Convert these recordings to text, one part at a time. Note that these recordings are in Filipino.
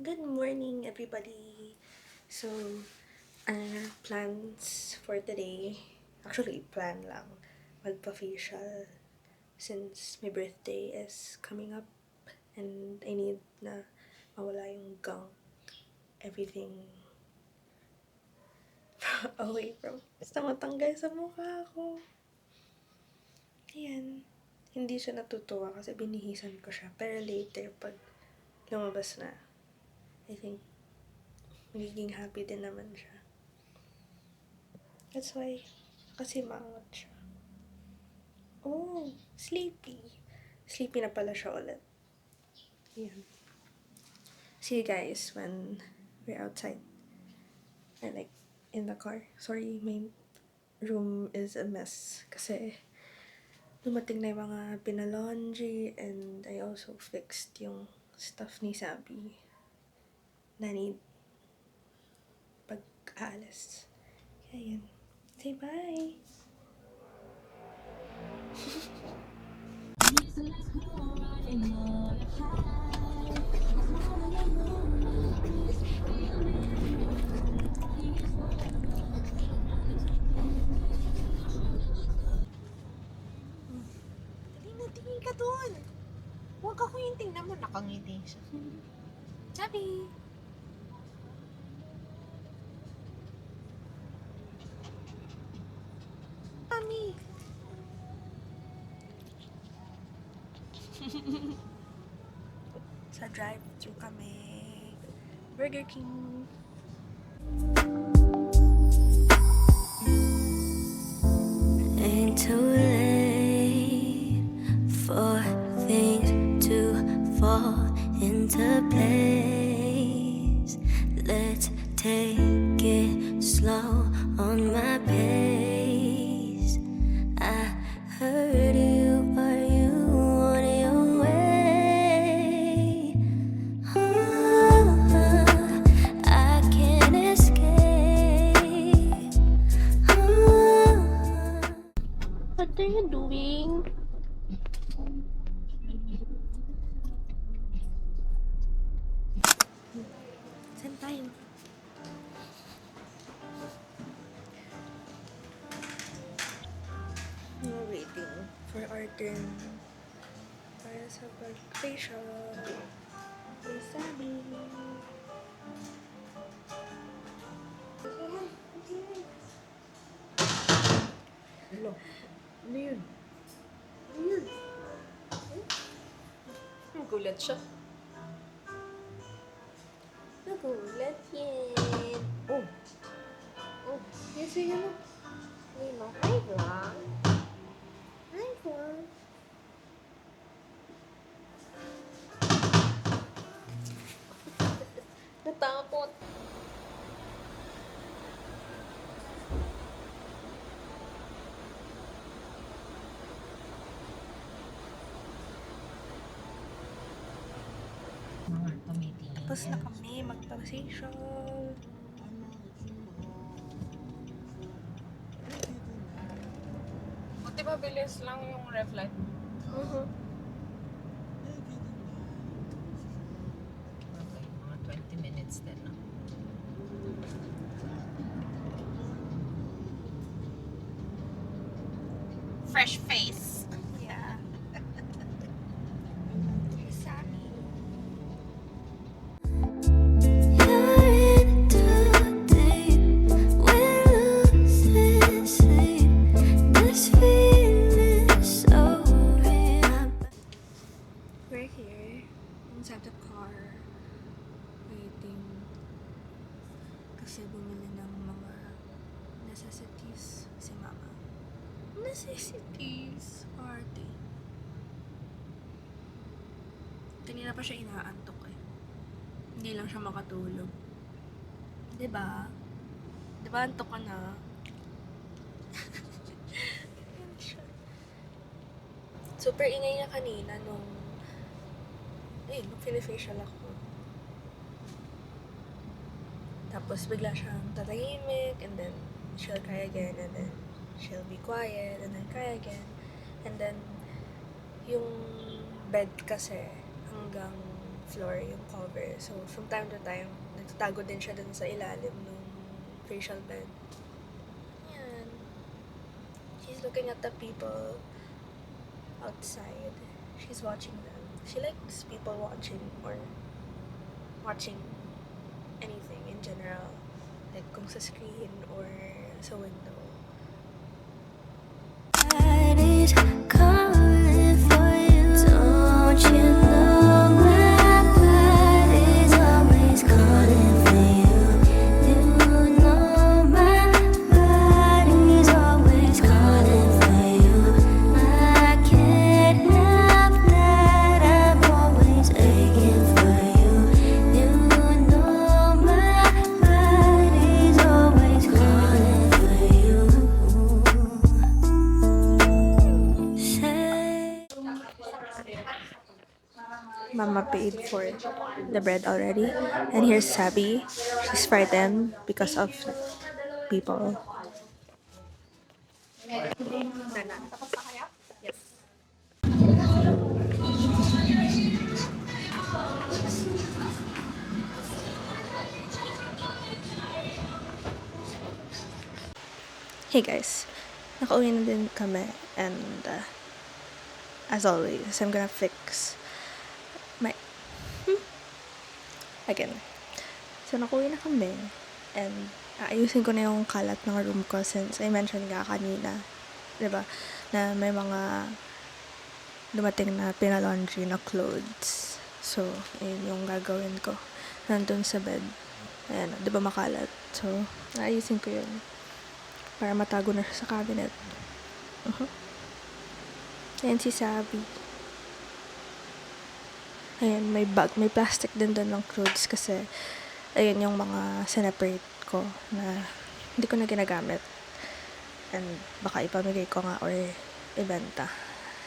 Good morning, everybody. So, plans for today. Actually, plan lang. Magpa-facial since my birthday is coming up and I need na mawala yung gunk. Everything away from. Basta matanggal sa mukha ko. Ayan. Hindi siya natutuwa kasi binihisan ko siya. Pero later, pag lumabas na, I think magiging happy din naman siya. That's why, kasi maangat siya. Oh, sleepy. Sleepy na pala siya ulit. Yan. See you guys when we're outside. Or like, in the car. Sorry, my room is a mess. Kasi, dumating na yung mga pinalaundry and I also fixed yung stuff ni Sabi na need pag-aalis. Kaya yan. Say bye! Dali na, tingin ka doon. Huwag ako yung tingnan mo, nakangiti siya. Sabi! Mami! Sa drive-thru kami. Burger King. Ain't too late for things to fall into place. Let's take it slow on my pace. I heard you, are you on your way? I can't escape. What are you doing? Saan tayo? We're waiting for our turn para sa pag-facial. May Sabi. Hello. Ano yun? Ano yun? Gulat siya. Nagulat yan. Oh. Oh. Yes, sige na. Uy, mo. Hi, vlog. Hi, vlog. Natakot. Mga tumitingin. Tapos na kami magpa-facial. Buti ba bilis lang yung ref light? Uh-huh. Okay, mga 20 minutes din. No? Fresh face. Yeah. Sabi. You're in too deep, we're losing sleep. This feeling's so real. We're here inside the car waiting kasi bumili ng mga necessities si mama. Necessities? Party. Kanina pa siya inaantok eh. Hindi lang siya makatulog. Diba? Diba antok ka na? Ayan siya. Super ingay niya kanina nung fini-facial ako. Tapos bigla siyang tatahimik and then she'll cry again and then she'll be quiet and then cry again. And then yung bed kasi hanggang floor yung cover. So, from time to time, nagtatago din siya dun sa ilalim ng facial bed. Yan. She's looking at the people outside. She's watching them. She likes people watching or watching anything in general. Like kung sa screen or sa window. Body's calling for you. Don't you know my body's always calling for you? You know my body's always calling for you. I can't help that I'm always aching for you. You know my body's always calling for you. Mama paid for the bread already. And here's Sabi. She's frightened because of people. Yes. Hey guys, nakauwi na din kami and as always, I'm gonna fix my again. So nakauwi na kami and aayusin ko na yung kalat ng room ko since I mentioned nga kanina, 'di ba, na may mga dumating na pinalaundry na clothes. So, ayun yung gagawin ko. Nandun sa bed. Ayan, 'di ba makalat? So, aayusin ko yun para matago na siya sa cabinet. Ayan si Sabi. Ayan, may bag, may plastic din doon ng clothes kasi ayan yung mga separate ko na hindi ko na ginagamit. And baka ipamigay ko nga or ibenta.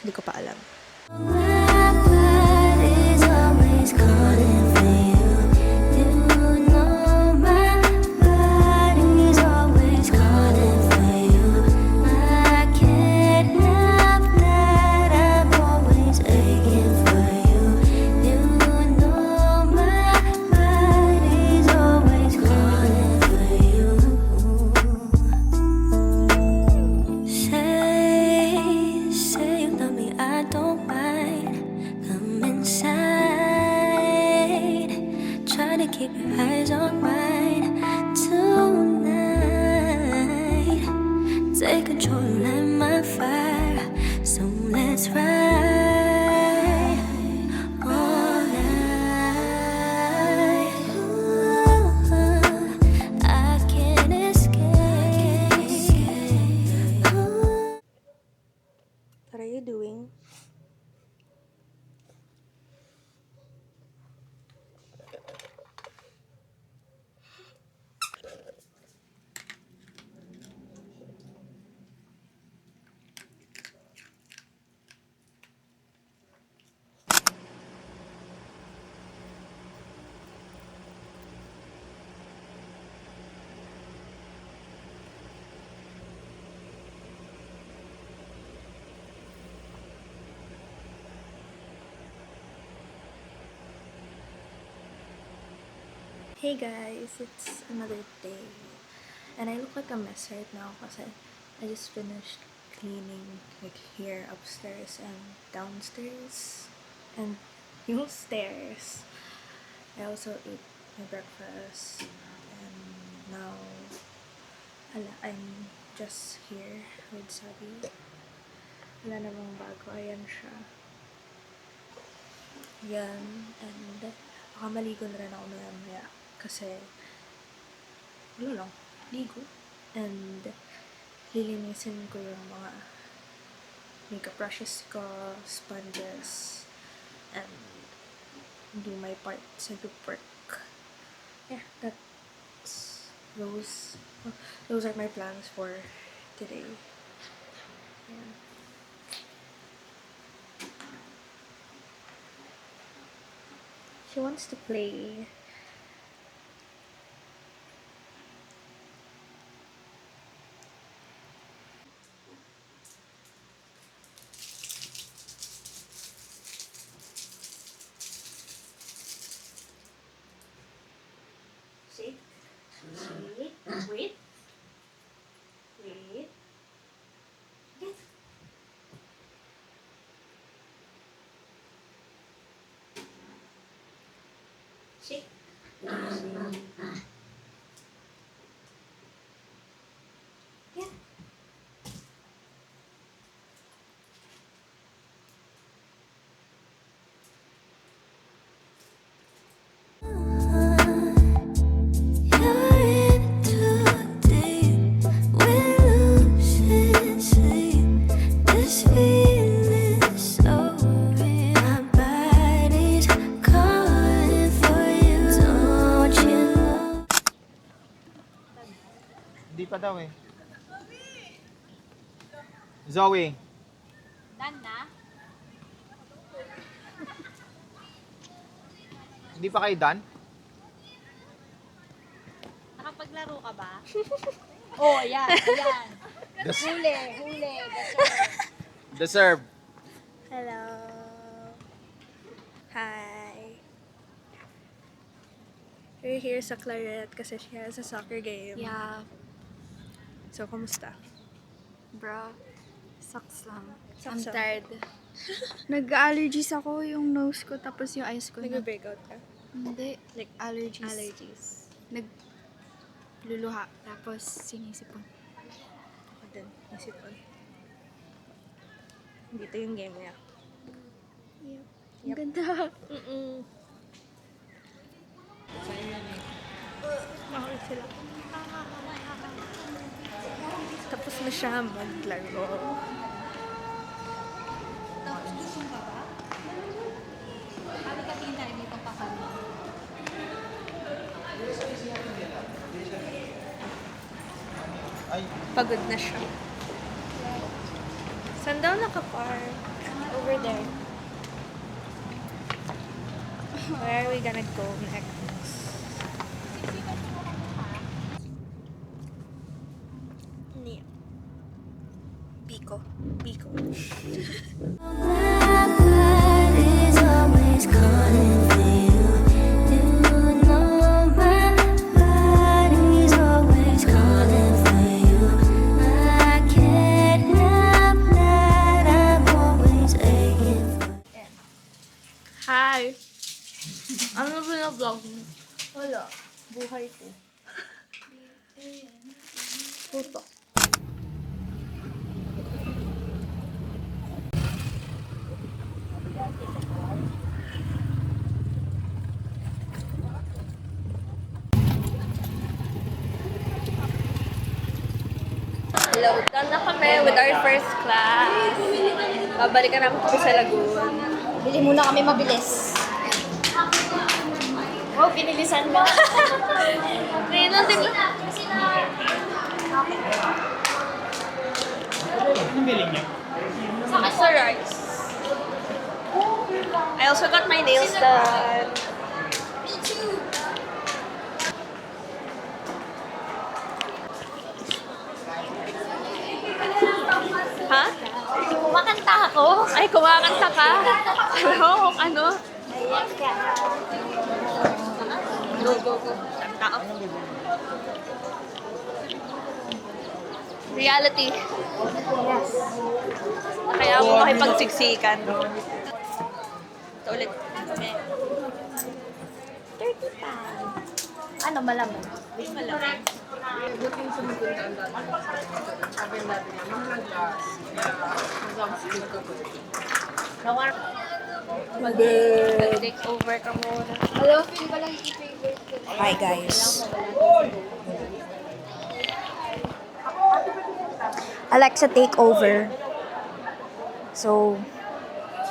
Hindi ko pa alam. My body's always calling for you. You know my body's always calling for you. I can't help that I'm always aching for you. You know my body's always calling for you. Say you love me, I don't mind. Come inside. Try to keep your eyes on mine tonight. Take control, light my fire. So let's ride all night. I can't escape. What are you doing? Hey guys, it's another day. And I look like a mess right now kasi I just finished cleaning like here upstairs and downstairs and yung stairs. I also ate my breakfast and now I'm just here with Sabi. Wala namang bago. Ayan siya. Yan. And baka maligo na rin ako maya kasi wala lang. Ligo. And lilinisin ko yung mga makeup brushes ko, sponges, and do my part sa group work. Yeah, those are my plans for today. Yeah. She wants to play. Shake. Shake. Wait. Wait. Yes. Shake. Yeah. You're in too deep, we're losing sleep. This feeling's so real. My body's calling for you. Don't you know? Hindi pa daw eh. Zoe, Dan na? hindi pa kayo done? Nakapaglaro ka ba? Oh, ayan, ayan. The, Huli, huli. the serve. Hello. Hi. We're here sa Claret kasi she has a soccer game. Yeah, So, kumusta? bro. Sucks lang. Sucks I'm lang. tired. Nag-allergies ako yung nose ko tapos yung eyes ko na. Nag-breakout ka? Hindi. Like, Allergies. allergies. Nagluluha. Tapos sinisipon. Ako din, isipon. Dito yung game niya. Ang ganda. Bakit sila? Tapos na siya maglaro. Kami ka tingin tayo dito pa kami. Ay, Pagod na siya. Saan daw nakapark? Over there. Where are we gonna go next? Ni- Biko. Biko. My body's always calling for you. You know my body's always calling for you. I can't help that I'm always aching for you. Hi! Ano ba na vlog mo? Wala. Buhay ko. Puto. Hello, done na kami with our first class. Babalikan namin kami sa Lagoon. Bili muna kami mabilis. Oh, binilisan mo. Ngayon lang din. anong biling niya? Sa rice. I also got my nails done. Me too. Ha? Kumakanta ako. Ay, kumakanta ka? Hello? Ano? Go, go, go. Kanta ako. Reality. Yes. Kaya mo makipagsiksikan. Ito ulit. 35. Ano, malamang? Malamang. Mag-take over ka muna. Hi, guys. Alexa, take over. So,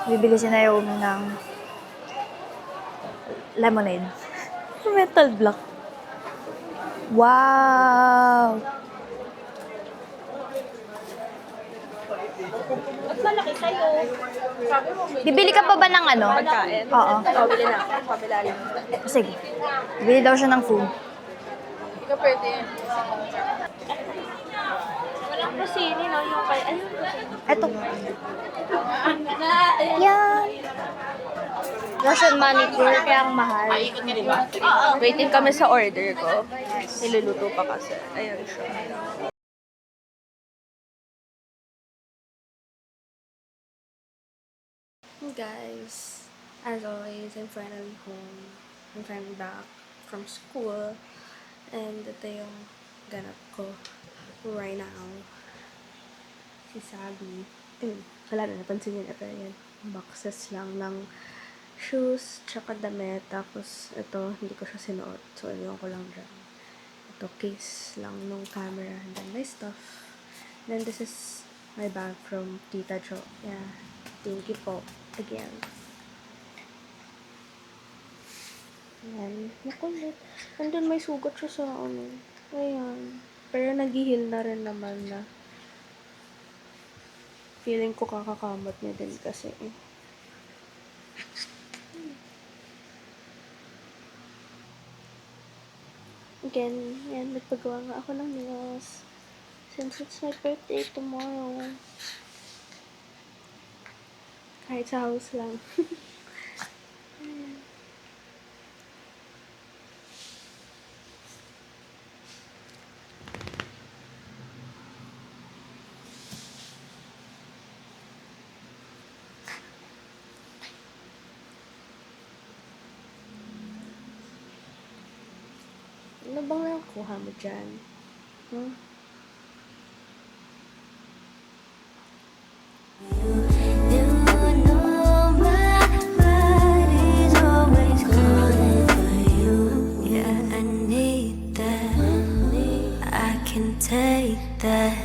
bibili si Naomi ng lemonade. Metal block. Wow! Bibili ka pa ba ng ano? Pagkain? Oo. Pabili na ako. Pabila rin. Sige. Bibili daw siya ng food. Hindi ka pwede. Walang kusini, no? Yung kay... Ayun, Eto. Yan. wash and manicure, kaya ang mahal. Waiting kami sa order ko. Niluluto pa kasi. Ayan siya. Hey guys, as always, I'm finally home. I'm finally back from school. And ito yung ganap ko right now. Si Sabi. Wala na, napansin niyo na pero yan. Boxes lang ng shoes, tsaka damit. Tapos ito, hindi ko siya sinuot. So, iniwan ko lang dyan. Ito, case lang nung camera. And then my stuff. Then this is my bag from Tita Jo. Yeah. Thank you po. Again. Ayan. Makulit. Andun may sugat siya sa ano. Ayan. Pero nag-heal na rin naman na. Feeling ko kakakamot niya din kasi. Again, yan. Nagpagawa nga ako ng nails. Since it's my birthday tomorrow. Kahit sa house lang. Ano bang nakuha mo dyan? Hmm? You know my body's always calling for you. Yeah, I need that. I can take that.